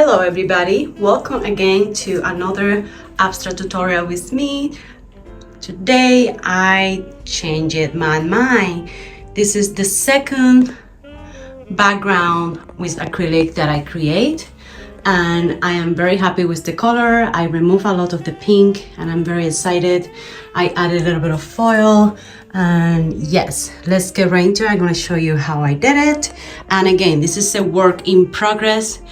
Hello everybody, welcome again to another abstract tutorial with me. Today I changed my mind. This is the second background with acrylic that I create, and I am very happy with the color. I removed a lot of the pink and I'm very excited. I added a little bit of foil, and yes, let's get right into it. I'm going to show you how I did it. And again, this is a work in progress.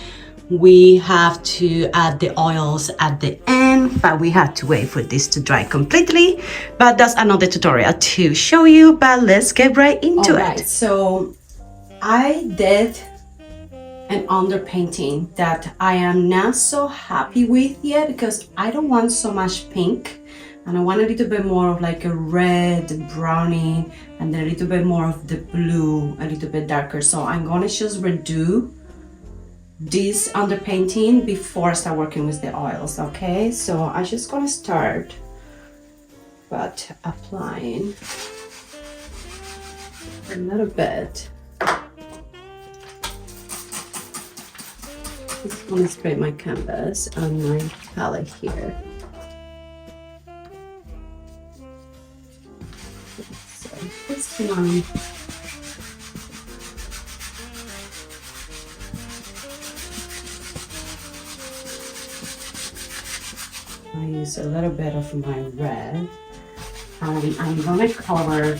We have to add the oils at the end, but we have to wait for this to dry completely. But that's another tutorial to show you, but let's get right into it. So I did an underpainting that I am not so happy with yet because I don't want so much pink, and I want a little bit more of like a red brownie and then a little bit more of the blue, a little bit darker. So I'm gonna just redo this underpainting before I start working with the oils. Okay, so I'm just gonna start but applying a little bit. Just gonna spray my canvas on my palette here. So this one, I use a little bit of my red, and I'm gonna color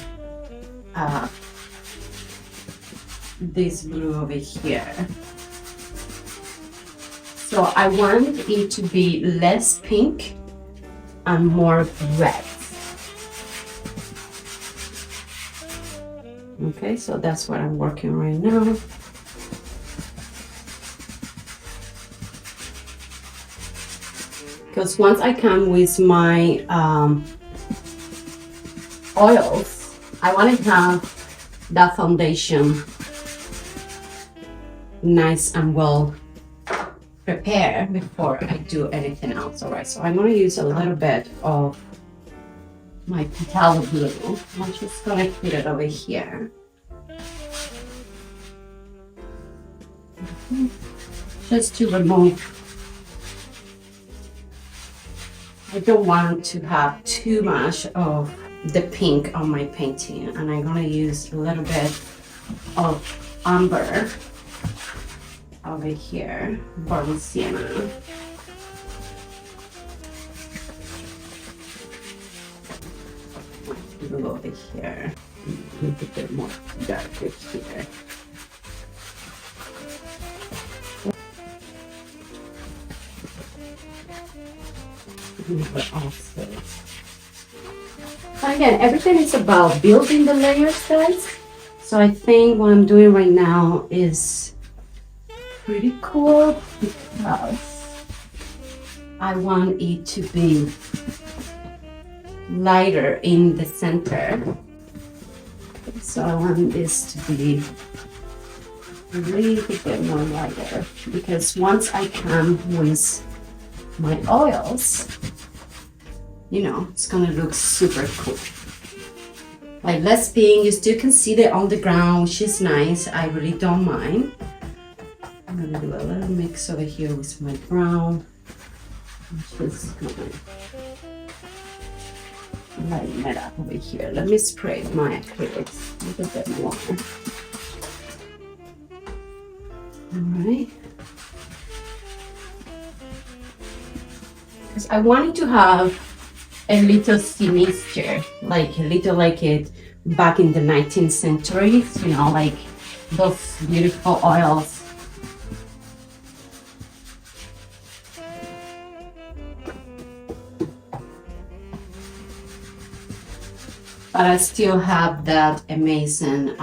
this blue over here. So I want it to be less pink and more red. Okay, so that's what I'm working right now. Because once I come with my oils, I want to have that foundation nice and well prepared before I do anything else. All right, so I'm going to use a little bit of my Phthalo blue. I'm just going to put it over here. Just to remove, I don't want to have too much of the pink on my painting, and I'm going to use a little bit of umber over here, burnt sienna. Blue over here, a little bit more darker here. Also, again, everything is about building the layers, guys. So I think what I'm doing right now is pretty cool because I want it to be lighter in the center. So I want this to be a little bit more lighter, because once I come with my oils, you know, it's gonna look super cool. Like less pink, you still can see the underground, which is nice. I really don't mind. I'm gonna do a little mix over here with my brown. I'm just gonna lighten it up over here. Let me spray my acrylics a little bit more. All right. Because I wanted to have a little sinister, like a little like it back in the 19th century, you know, like those beautiful oils. But I still have that amazing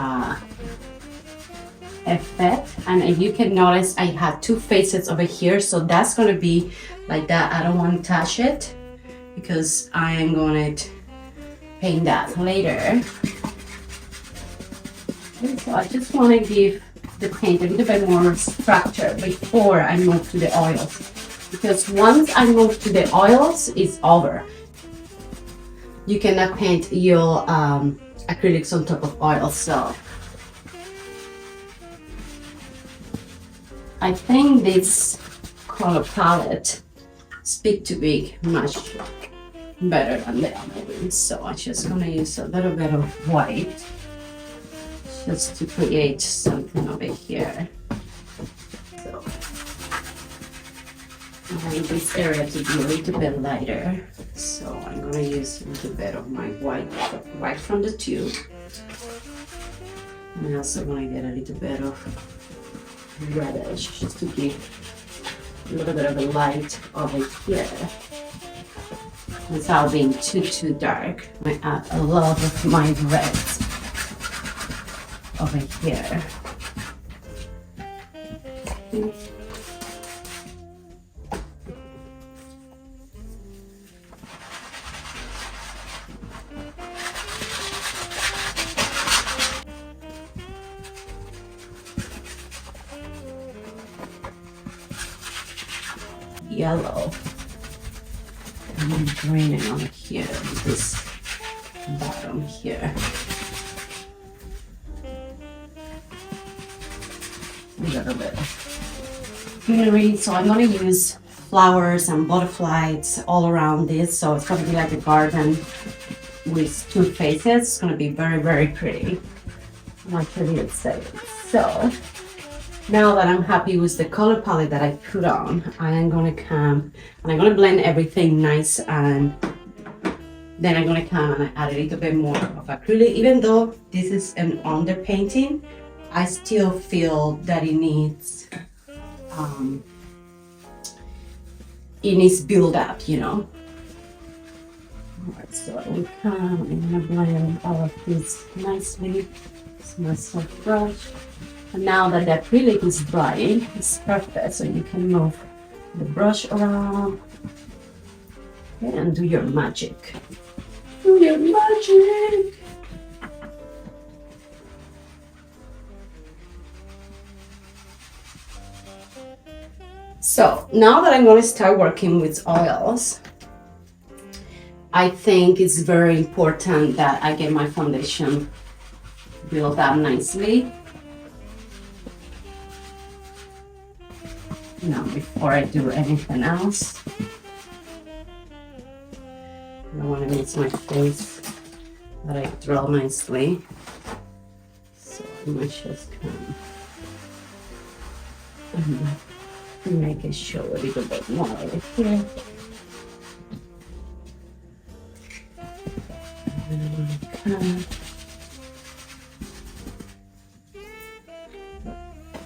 effect. And if you can notice, I had two faces over here, so that's gonna be like that. I don't want to touch it because I am going to paint that later. Okay, so I just want to give the paint a little bit more structure before I move to the oils, because once I move to the oils, it's over. You cannot paint your acrylics on top of oil. So I think this color palette speak to be much better than the other ones. So I'm just gonna use a little bit of white just to create something over here. So I want this area to be a little bit lighter. So I'm gonna use a little bit of my white from the tube. And I also want to get a little bit of reddish just to give a little bit of a light over here without being too dark. I add a lot of my reds over here. Yellow and I'm green on here, this bottom here. A little bit of greenery. So I'm going to use flowers and butterflies all around this. So it's going to be like a garden with two faces. It's going to be very pretty. I'm actually excited. So now that I'm happy with the color palette that I put on, I am going to come and I'm going to blend everything nice, and then I'm going to come and add a little bit more of acrylic. Even though this is an underpainting, I still feel that it needs build up, you know. Alright, so I will come, I'm going to blend all of this nicely. It's my soft brush. And now that the acrylic is drying, it's perfect. So you can move the brush around and do your magic. Do your magic! So now that I'm going to start working with oils, I think it's very important that I get my foundation built up nicely. Now, before I do anything else, I want to make my face that I draw nicely. So I might just come and make it show a little bit more over here.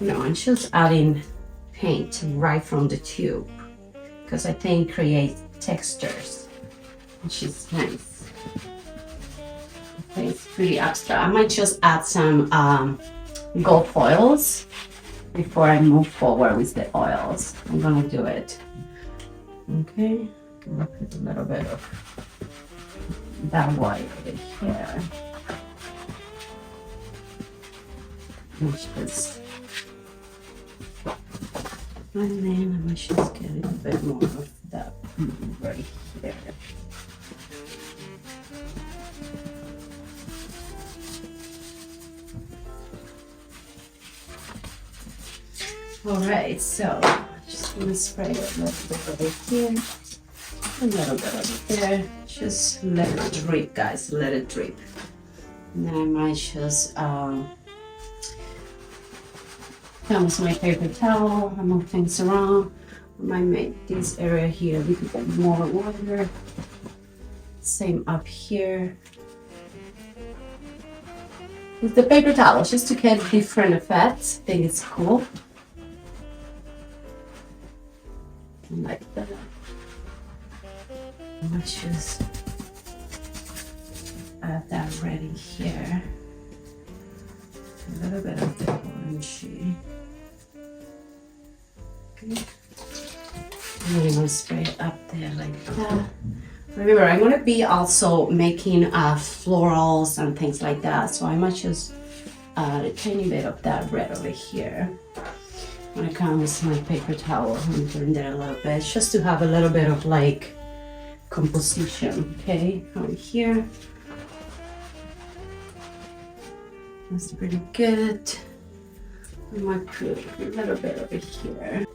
No, I'm just adding paint right from the tube because I think it creates textures, which is nice. Okay, it's pretty abstract. I might just add some gold foils before I move forward with the oils. I'm gonna do it. Okay, look at a little bit of that white over here. Which is, and then I might just get a little bit more of that right here. Alright, so I'm just gonna spray it a little bit over here, a little bit over there. Just let it drip, guys, let it drip. And then I might just come with my paper towel, I move things around. I might make this area here a little bit more water. Same up here. With the paper towels, just to get different effects. I think it's cool. Like that. Let's just add that red in here. A little bit of the orangey. Okay. And then I'm going to spray it up there like that. Remember, I'm going to be also making florals and things like that. So I might just add a tiny bit of that red over here. I'm going to come with my paper towel and turn that a little bit, just to have a little bit of like composition. Okay, over here. That's pretty good. I might put a little bit over here.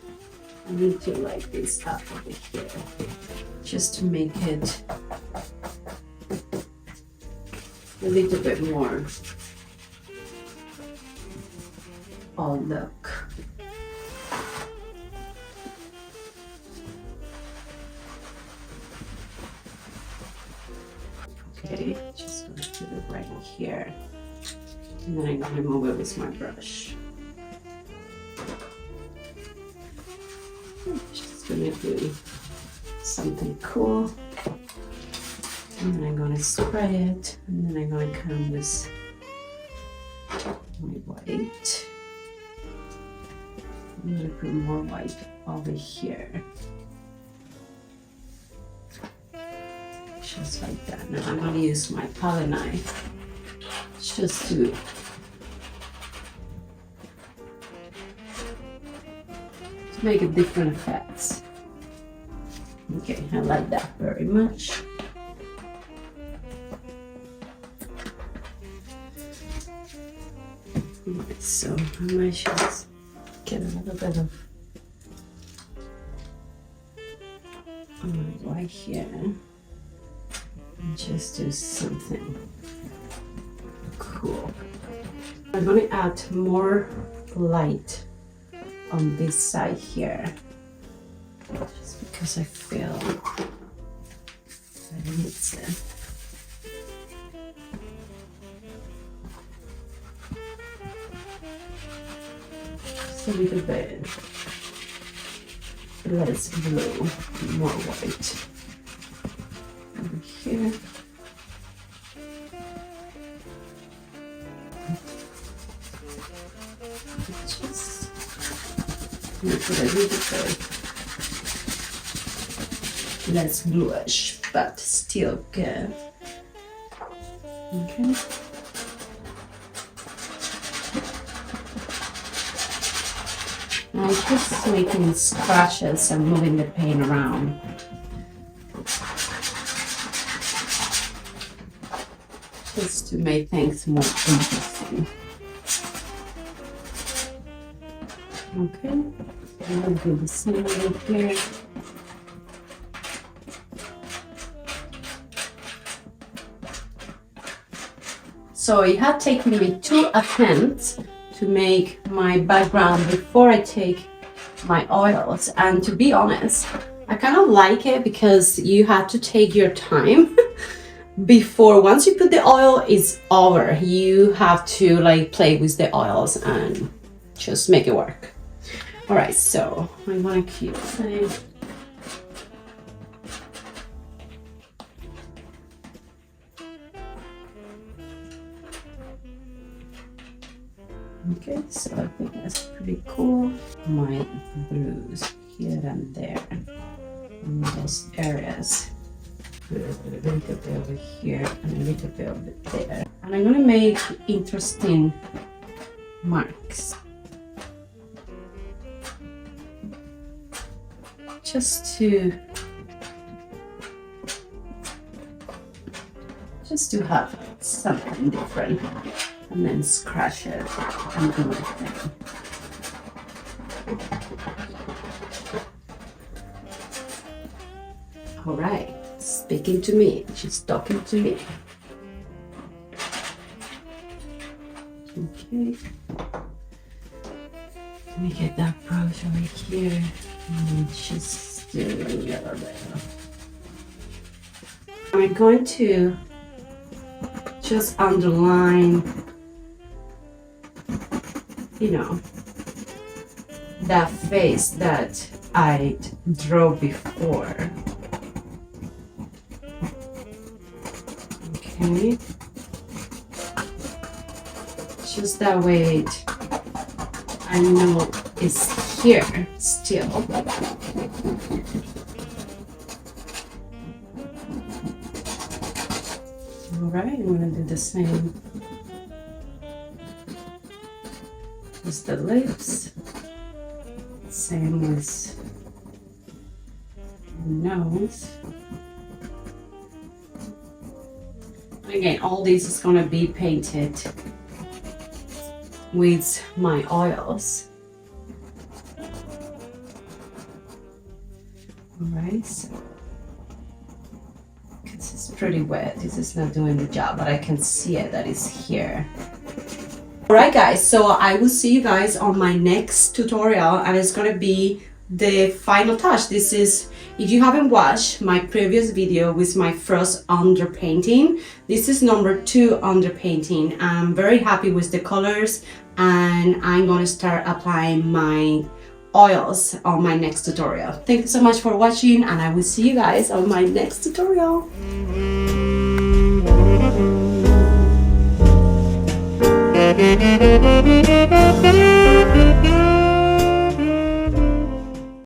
I need to light this up over here just to make it a little bit more all look. Okay, just going to do it right here. And then I'm going to move it with my brush. Just going to do something cool. And then I'm going to spread it. And then I'm going to come with my white. I'm going to put more white over here. Just like that. Now I'm going to use my palette knife just to make a different effects. Okay, I like that very much. Alright, so I might just get a little bit of white here and just do something cool. I'm going to add more light on this side here, just because I feel I need it. Just a little bit less blue, more white over here. Just make it a little bit less bluish, but still good. Okay. Now I'm just making scratches and moving the paint around. Just to make things more interesting. Okay, I'm going to do the same right here. So it had taken me 2 attempts to make my background before I take my oils, and to be honest, I kind of like it because you have to take your time. Before, once you put the oil, it's over. You have to like play with the oils and just make it work. All right, so I'm gonna keep saying. Okay, so I think that's pretty cool. My blues here and there in those areas. A little bit over here and a little bit over there. And I'm gonna make interesting marks. Just to have something different, and then scratch it and do my thing. All right, speaking to me, she's talking to me. Okay, let me get that brush over here and just do a little bit. I'm going to just underline, you know, that face that I drew before. Okay, just that way I know it's here still. Alright, I'm gonna do the same with the lips, same with the nose. Again, all this is gonna be painted with my oils. Alright, so it's pretty wet. This is not doing the job, but I can see it that it's here. Alright guys, so I will see you guys on my next tutorial, and it's gonna be the final touch. This is, if you haven't watched my previous video with my first underpainting, this is number 2 underpainting. I'm very happy with the colors, and I'm gonna start applying my oils on my next tutorial. Thank you so much for watching, and I will see you guys on my next tutorial.